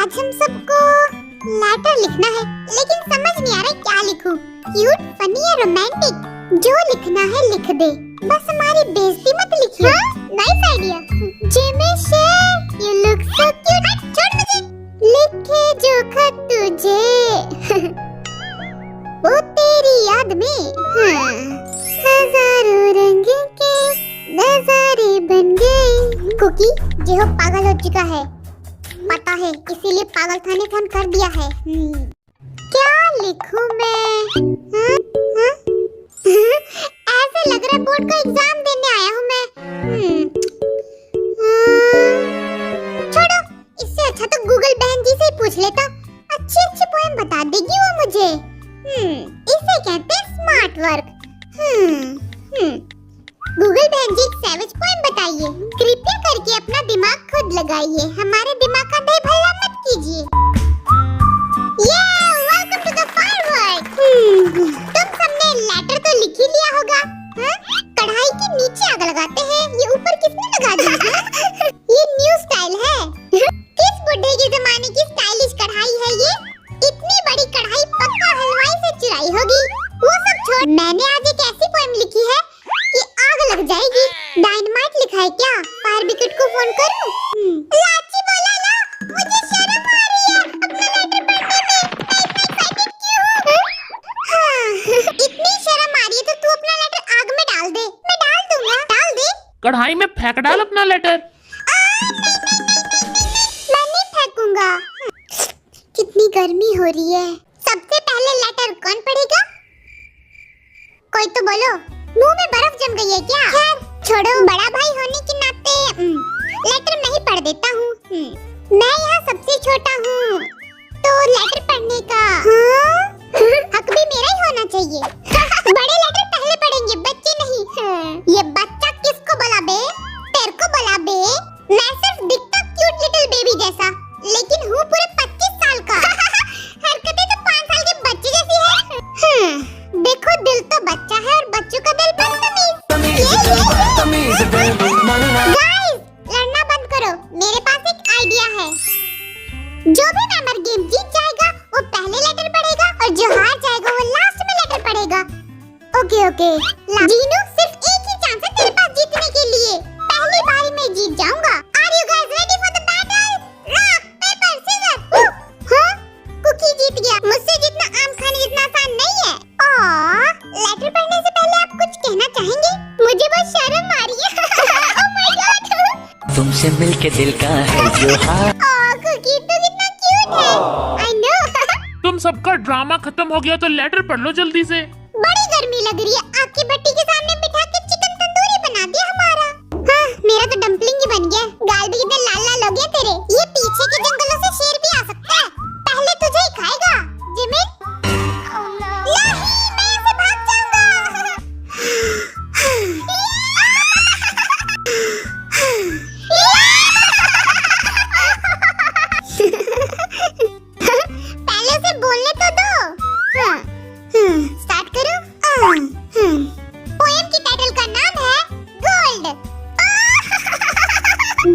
आज हम सबको लेटर लिखना है, लेकिन समझ नहीं आ रहा क्या लिखूं। क्यूट, फनी या रोमांटिक, जो लिखना है लिख दे, बस हमारी बेइज्जती मत लिखिए। Nice idea. जिमिश, यू लुक सो क्यूट। छोड़ मुझे। लिखे जो खत तुझे वो तेरी याद में, हजारों रंग के नजारे बन गए। कुकी जो पागल हो चुका है, पता है, इसीलिए पागल खाने खान कर दिया है। क्या लिखूं मैं? ऐसे लग रहा है बोर्ड का एग्जाम देने आया हूँ मैं। छोड़ो, इससे अच्छा तो गूगल बहन जी से ही पूछ लेता। अच्छी अच्छी पोएम बता देगी वो मुझे। इसे कहते हैं स्मार्ट वर्क। गूगल बहन जी एक सैवेज पोएम बताइए। कृपया करके अपना दिमाग खुद लगाइए, हमारे दिमाग का बेभल्ला मत कीजिए। Welcome to the firework. तुम सबने लेटर तो लिख ही लिया होगा। कढ़ाई के नीचे आग लगाते हैं, ये ऊपर किसने लगा दिया? ये न्यू स्टाइल है। किस बुढ़े के जमाने की स्टाइलिश कढ़ाई है ये? इतनी बड़ी कढ़ाई पक्का हलवाई से चुराई होगी। वो सब छोड़, मैंने आज एक ऐसी पोएम लिखी है कि आग लग जाएगी। डायनामाइट लिखा है क्या? फायर ब्रिगेड को फोन करूं? लाची बोला ला, मुझे शर्म आ रही है अपना लेटर पढ़ने में। मैं इतना एक्साइटेड क्यों हूं? इतनी शर्म आ रही है तो तू अपना लेटर आग में डाल दे। मैं डाल दूंगा। डाल दे। कढ़ाई में फेंक डाल अपना लेटर। मैं नहीं फेंकूंगा। कितनी गर्मी हो रही है। सबसे पहले लेटर कौन पढ़ेगा? कोई तो बोलो। मुंह में बर्फ जम गई है क्या? खैर छोड़ो, बड़ा भाई होने के नाते लेटर मैं ही पढ़ देता हूँ। मैं यहाँ सबसे छोटा हूँ, तो लेटर पढ़ने का हक भी मेरा ही होना चाहिए। बड़े लेटर पहले पढ़ेंगे, बच्चे नहीं। ये बच्चा किसको बोला बे? तेरे को बोला बे? मैं सिर्फ दिखता क्यूट लिटिल बेबी जैसा, लेकिन हूँ पूरे 25 साल का। हरकतें तो 5 साल के बच्चे जैसी है। देखो, दिल तो बच्चा है और बच्चों का दिल बदतमीज। गाइस, लड़ना बंद करो, मेरे पास एक आइडिया है। जो भी मेंबर गेम जीत जाएगा वो पहले लेटर पढ़ेगा और जो हार जाएगा वो लास्ट में लेटर पढ़ेगा। ओके। जीनू, सिर्फ एक ही चांस है तेरे पास जीतने के लिए। पहली बारी में जीत जाऊंगा। Are you guys ready for the battle? Rock paper scissor. Kookie जीत गया। मुझसे जितना आम खाने जितना आसान नहीं है। लेटर पढ़ने से पहले आप कुछ कहना चाहेंगे? मुझे बहुत शर्म आ रही है। Oh my God. तुमसे मिलके दिल का है जो कुकी तो कितना क्यूट है। I know. तुम सबका ड्रामा खत्म हो गया तो लेटर पढ़ लो जल्दी से। बड़ी गर्मी लग रही है। आग की भट्टी के सामने बिठा के चिकन तंदूरी बना दिया हमारा। मेरा तो डम्पलिंग ही बन गया। गाल भी कितने लाल लाल हो गए तेरे। ये पीछे के जंगलों से शेर भी आ सकता है। पहले तुझे ही खाएगा जिमिन। नहीं, मैं यहाँ से भाग जाऊंगा। पहले से बोलने तो दो। स्टार्ट करो। पोएम की टाइटल का नाम है गोल्ड।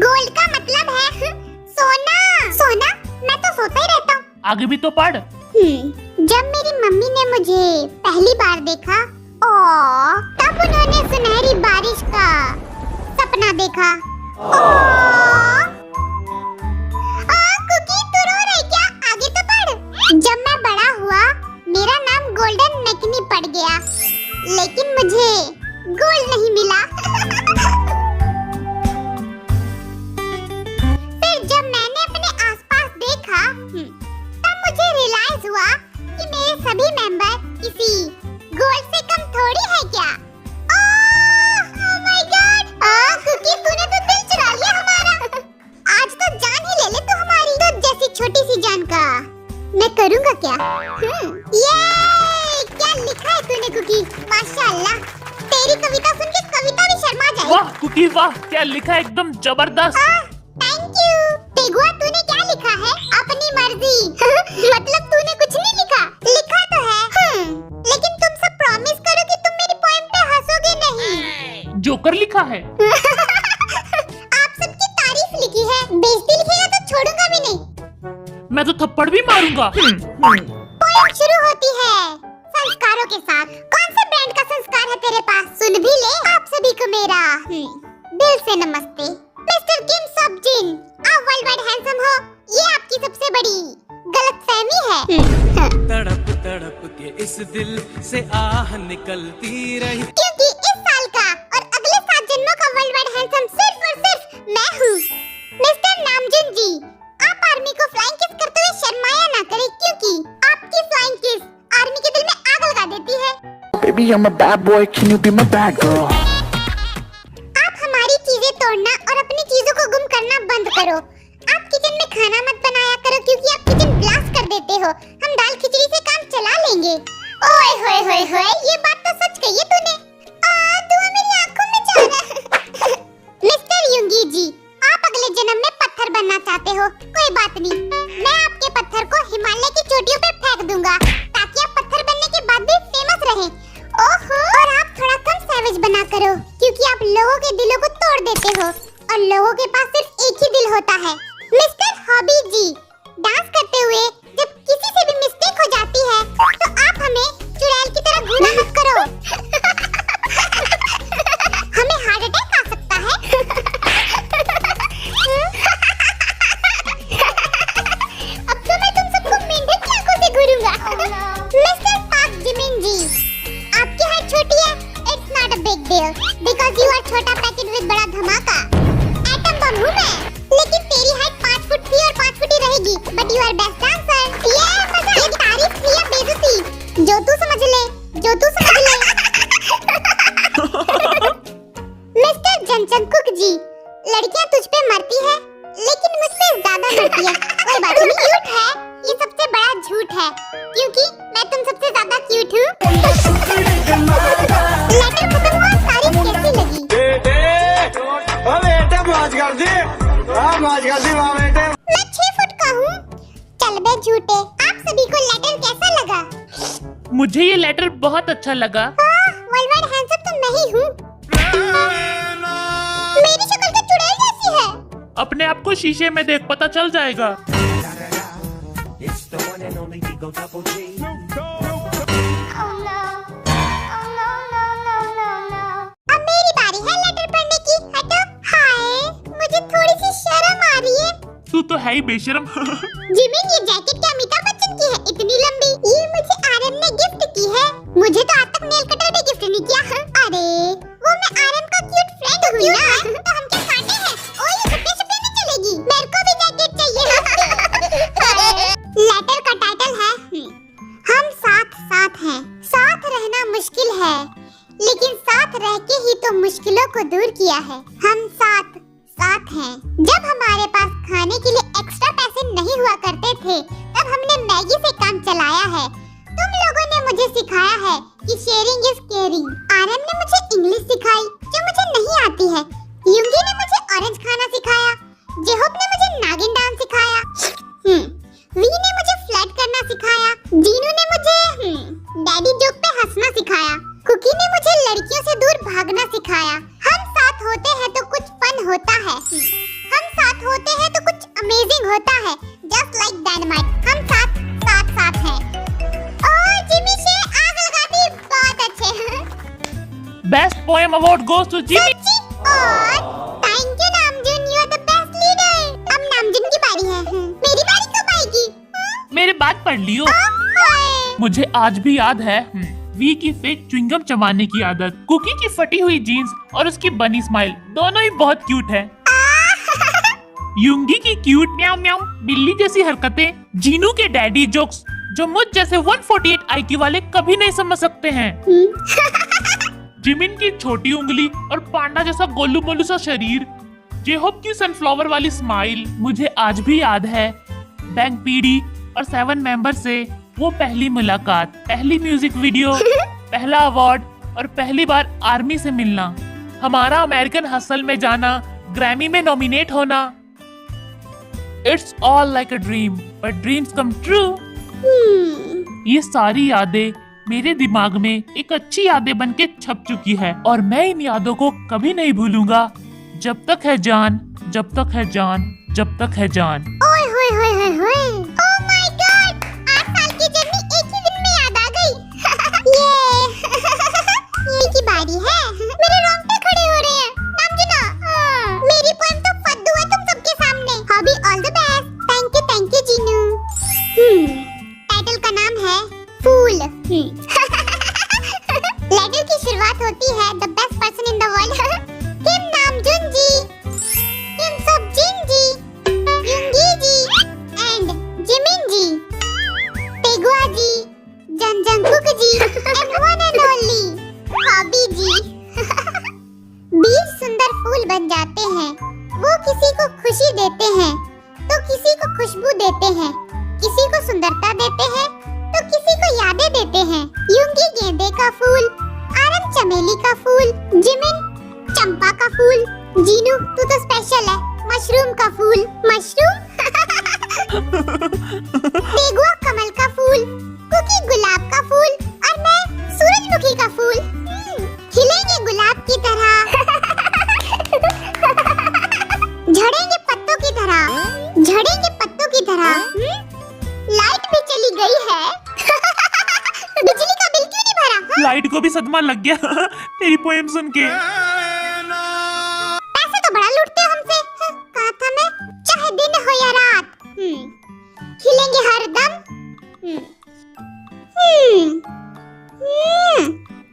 गोल्ड का मतलब है सोना। सोना? मैं तो सोता ही रहता हूँ। आगे भी तो पढ़। जब मेरी मम्मी ने मुझे पहली बार देखा, तब उन्होंने सुनहरी बारिश का सपना देखा। कुकी, तू रो रही क्या? आगे तो पढ़। जब मैं बड़ा हुआ, मेरा नाम गोल्डन मैकनी पड़ गया, लेकिन मुझे गोल्ड नहीं मिला। फिर जब मैंने अपने आसपास देखा, तब मुझे रियलाइज हुआ कि मेरे सभी मेंबर किसी गोल्ड से कम थोड़ी है क्या। Oh my God. कुकी, तूने तो दिल चुरा लिया हमारा। आज तो जान ही ले ले तू हमारी। तो जैसी छोटी सी जान का मैं करूँगा क्या? ये क्या लिखा है तूने कुकी? माशाल्लाह, तेरी कविता सुन के कविता भी शर्मा जाए। वाह कुकी वाह, क्या लिखा है, एकदम जबरदस्त। Thank you. तेगुआ, तूने क्या लिखा है? अपनी मर्जी। मतलब तूने कुछ नहीं लिखा? लिखा तो है। लेकिन तुम सब प्रॉमिस करो कि तुम मेरी पोएम पे हंसोगे नहीं। जोकर लिखा है। आप सबकी तारीफ लिखी है, बेइज्जती लिखेगा तो छोड़ूंगा भी नहीं। मैं तो थप्पड़ भी मारूंगा। पोएम शुरू होती है संस्कारों के साथ। कौन से ब्रांड का संस्कार है तेरे पास? सुन भी ले। आप सभी को मेरा दिल से नमस्ते। मिस्टर किम सब जिन, आप वर्ल्ड वाइड हैंडसम हो, ये आपकी सबसे बड़ी गलतफहमी है। तड़प तड़प के इस दिल से आह निकलती रही, क्योंकि इस साल का और अगले 7 जन्मों का वर्ल्ड वाइड हैंडसम सिर्फ और सिर्फ मैं हूँ। मिस्टर नामजुन जी, आप आर्मी को फ्लाइंग किस करते हुए शर्माया ना करें, क्योंकि आपकी फ्लाइंग किस आर्मी के दिल में आग लगा देती है। Baby, I'm a bad boy, can you be my bad girl? आप हमारी चीजें तोड़ना और अपनी चीजों को गुम करना बंद करो। आप किचन में खाना मत बनाया करो, क्योंकि आप किचन ब्लास्ट कर देते हो। हम दाल खिचड़ी से काम चला लेंगे। ओए होए होए होए, ये बात तो सच कही है तूने। धुआं मेरी आंखों में जा रहा है। मिस्टर युंगी जी, आप अगले जन्म में पत्थर बनना चाहते हो, कोई बात नहीं। मैं आपके पत्थर को हिमालय की चोटियों पे फेंक दूंगा, ताकि आप पत्थर बनने के बाद भी फेमस रहें। ओहो, और आप थोड़ा कम सैवेज बना करो, क्योंकि आप लोगों के दिलों को तोड़ देते हो और लोगों के पास सिर्फ एक ही दिल होता है। मिस्टर हॉबी जी, डांस करते हुए जब किसी से भी मिस्टेक हो जाती है, तो आप हमें चुड़ैल की तरह घूरा मत करो। हमें हार्ट अटैक आ सकता है। अब तो मैं तुम सबको मेंढक की आंखों से घूरूंगा। मिस्टर पाक जिमिन जी, आपकी हाइट छोटी है, it's not a big deal, because you are छोटा पैकेट विद बड़ा धमाका। एटम बम हूँ मैं, लेकिन तेरी हाइट 5 फुट थी और 5 फुट ही रहेगी। But you are best dancer. ये मजा, ये तारीफ थी या बेइज्जती? जो तू समझ ले, जो तू समझ ले। मिस्टर जनचंकुक जी, लड़कियां तुझ पे मरती है, लेकिन मुझ पे ज्यादा मरती है। कोई बात नहीं, क्यूट है, ये सबसे बड़ा झूठ है, क्योंकि मैं तुम सबसे ज्यादा क्यूट हूँ। लेटर खत्म हुआ, तारीफ कैसी लगी? मैं 6 फुट का हूँ। चल बे झूठे, आप सभी को लेटर कैसा लगा? मुझे ये लेटर बहुत अच्छा लगा। वर्ल्ड वाइड हैंडसम तो मैं ही हूँ। मेरी शक्ल तो चुड़ैल जैसी है। अपने आप को शीशे में देख, पता चल जाएगा। अब मेरी बारी है लेटर पढ़ने की। हटो। हाय, मुझे थोड़ी सी शर्म आ रही है। तू तो है ही बेशर्म। जिमिन, ये जैकेट क्या अमिताभ बच्चन की है, इतनी लंबी? ये मुझे आरएम ने गिफ्ट की है। मुझे तो आज तक नेल कटर भी गिफ्ट नहीं किया। अरे, वो मैं आरएम का क्यूट फ्रेंड हूँ ना, तो हम क्या कांटे हैं? ओ, ये सपने में चलेगी। मेरे को भी जैकेट चाहिए। लेटर का टाइटल है हम साथ साथ हैं। साथ रहना मुश्किल है, लेकिन साथ रह के ही तो मुश्किलों को दूर किया है। हम साथ साथ हैं। जब हमारे पास खाने के लिए एक्स्ट्रा पैसे नहीं हुआ करते थे, तब हमने मैगी से काम चलाया है। तुम लोगों ने मुझे सिखाया है कि शेयरिंग इज केयरिंग। आरएम ने मुझे इंग्लिश सिखाई, जो मुझे नहीं आती है। युंगी ने मुझे ऑरेंज खाना सिखाया। जेहोप ने मुझे नागिन डांस सिखाया। वी ने मुझे फ्लर्ट करना सिखाया। जीनू ने मुझे डैडी जोक पे हंसना सिखाया। कुकी ने मुझे लड़कियों से दूर भागना सिखाया। हम साथ होते हैं तो कुछ फन होता है। हम साथ होते हैं तो कुछ अमेजिंग होता है। जस्ट लाइक डायनामाइट, हम साथ साथ साथ हैं। ओह, जिमी से आग लगा दी, बहुत अच्छे। Best poem award goes to Jimin. और thank you Namjoon, you are the best leader. अब नामजुन की बारी है। मेरी बारी कब आएगी? मेरे बात पढ़ लियो। हाय। मुझे आज भी याद है वी की फेक च्युइंगम चबाने की आदत, कुकी की फटी हुई जीन्स और उसकी बनी स्माइल, दोनों ही बहुत क्यूट है। युंगी की क्यूट म्याऊ म्याऊ बिल्ली जैसी हरकतें, जीनू के डैडी जोक्स जो मुझ जैसे 148 IQ वाले कभी नहीं समझ सकते हैं। जिमिन की छोटी उंगली और पांडा जैसा गोलू मोलू सा शरीर, जेहोप की सनफ्लावर वाली स्माइल मुझे आज भी याद है। बैंक पीडी और 7 मेंबर से वो पहली मुलाकात, पहली म्यूजिक वीडियो, पहला अवार्ड और पहली बार आर्मी से मिलना, हमारा अमेरिकन हसल में जाना, ग्रैमी में नॉमिनेट होना। It's all like a dream, but dreams come true. ये सारी यादें मेरे दिमाग में एक अच्छी यादें बन के छप चुकी है और मैं इन यादों को कभी नहीं भूलूंगा जब तक है जान, जब तक है जान, जब तक है जान। ओए होए होए होए होए। खुशबू देते हैं, किसी को सुंदरता देते हैं तो किसी को यादें देते हैं। यूंगी गेंदे का फूल, आरम चमेली का फूल, जिमिन चंपा का फूल, जीनू तू तो स्पेशल है, मशरूम का फूल, मशरूम तेगुआ कमल का फूल, कुकी गुलाब का फूल और मैं सूरजमुखी का फूल। खिलेंगे गुलाब की तरह, झड़ेंगे पत्तों की तरह, झड़ेंगे पत्तों की तरह। लाइट भी चली गई है। बिजली का बिल क्यों नहीं भरा? लाइट को भी सदमा लग गया तेरी पोएम सुन के। पैसे तो बड़ा लूटते हो हमसे। कहा था मैं, चाहे दिन हो या रात, खिलेंगे हर दम।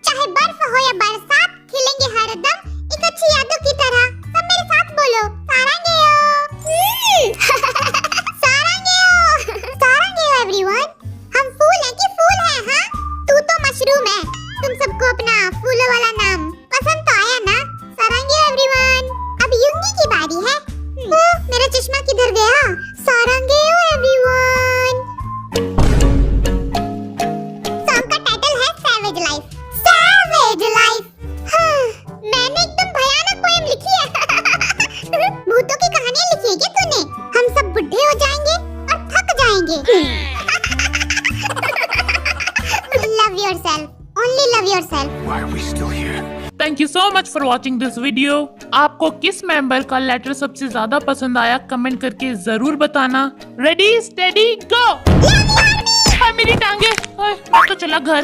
चाहे बर्फ हो या बरसात, खिलेंगे हर दम एक अच्छी यादों की तरह। सब मेरे साथ बोलो, सारंगेयो। सारंगेयो, सारंगेयो एवरीवन। हम फूल हैं कि फूल हैं? हाँ, तू तो मशरूम है। तुम सबको अपना फूलों वाला नाम पसंद तो आया ना? सारंगेयो एवरीवन। अब युंगी की बारी है। मेरा चश्मा किधर गया? सारंगेयो एवरीवन। सॉन्ग का टाइटल है सैवेज लाइफ। Savage life. मैंने एकदम भयानक पोएम लिखी है। भूतों की कहानियां लिखी है क्या तूने? हम सब बुढ़े हो जाएंगे और थक जाएंगे। Love yourself. Only love yourself. Why are we still here? Thank you so much for watching this video. आपको किस मेंबर का लेटर सबसे ज्यादा पसंद आया कमेंट करके जरूर बताना। रेडी स्टेडी गो। मेरी टांगे, मैं तो चला घर।